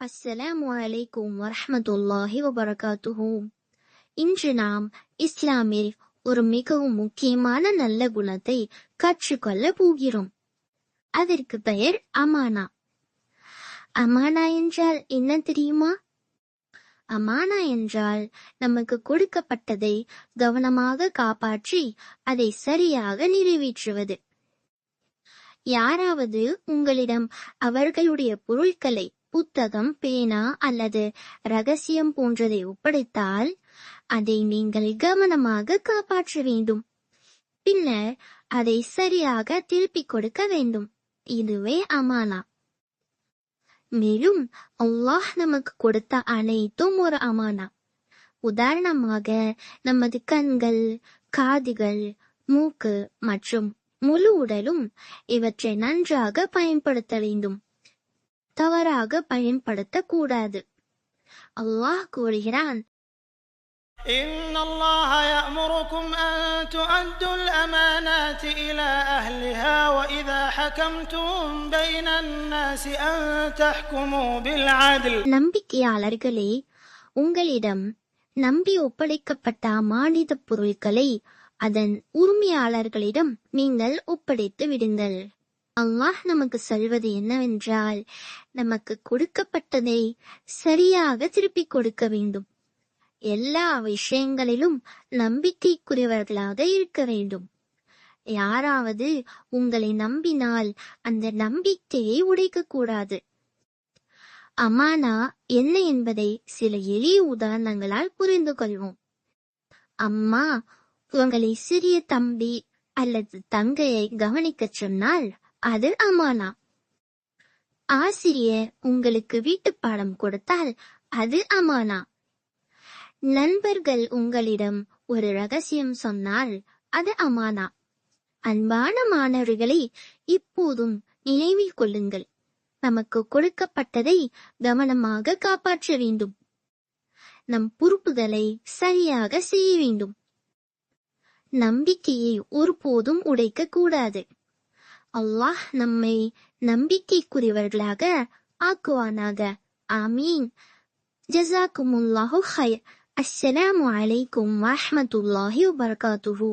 அஸ்ஸலாமு அலைக்கும் வரஹ்மத்துல்லாஹி வபரகாத்துஹு. இன்று நாம் இஸ்லாமில் ஒரு மிகவும் முக்கியமான நல்ல குணத்தை கற்றுக்கொள்ள போகிறோம். அதற்கு பெயர் அமானா. அமானா என்றால் என்ன தெரியுமா? அமானா என்றால் நமக்கு கொடுக்கப்பட்டதை கவனமாக காப்பாற்றி அதை சரியாக நிறைவேற்றுவது. யாராவது உங்களிடம் அவர்களுடைய பொருட்களை, புத்தகம், பேனா அல்லது ரகசியம் போன்றதை ஒப்படைத்தால் அதை நீங்கள் கவனமாக காப்பாற்ற வேண்டும். பின்னர் அதை சரியாக திருப்பிக் கொடுக்க வேண்டும். இதுவே அமானா. மேலும் அல்லாஹ் நமக்கு கொடுத்த அனைத்தும் ஒரு அமானா. உதாரணமாக நமது கண்கள், காதுகள், மூக்கு மற்றும் முழு உடலும், இவற்றை நன்றாக பயன்படுத்த வேண்டும். தவறாக பயன்படுத்தக்கூடாது. அல்லாஹ் கூறுகிறான், إن الله يأمركم أن تؤدوا الأمانات إلى أهلها وإذا حكمتم بين الناس أن تحكموا بالعدل. நம்பிக்கையாளர்களே, உங்களிடம் நம்பி ஒப்படைக்கப்பட்ட அமானித பொருட்களை அதன் உரிமையாளர்களிடம் நீங்கள் ஒப்படைத்து விடுங்கள். அல்லாஹ் நமக்கு சொல்வது என்னவென்றால், நமக்கு கொடுக்கப்பட்டதை சரியாக திருப்பிக் கொடுக்க வேண்டும். எல்லா விஷயங்களிலும் நம்பிக்கைக்குரியவர்களாக இருக்க வேண்டும். யாராவது உங்களை நம்பினால் அந்த நம்பிக்கையை உடைக்கக்கூடாது. அமானா என்ன என்பதை சில எளிய உதாரணங்களால் புரிந்து கொள்வோம். அம்மா உங்களை சிறிய தம்பி அல்லது தங்கையை கவனிக்கச் சொன்னால் அது அமானா. ஆசிரியர் உங்களுக்கு வீட்டு பாடம் கொடுத்தால் அது அமானா. நண்பர்கள் உங்களிடம் ஒரு ரகசியம் சொன்னால் அது அமானா. அன்பான மாணவர்களை, இப்போதும் நினைவில் கொள்ளுங்கள், நமக்கு கொடுக்கப்பட்டதை கவனமாக காப்பாற்ற வேண்டும். நம் பொறுப்புகளை சரியாக செய்ய வேண்டும். நம்பிக்கையை ஒருபோதும் உடைக்க கூடாது. அல்லாஹ் நம்மை நம்பிக்கைக்குரியவர்களாக ஆக்குவானாக. ஆமீன். ஜஸாக்குமுல்லாஹு ஹைர். அஸ்ஸலாமு அலைக்கும் வரஹ்மத்துல்லாஹி வபரகாத்துஹு.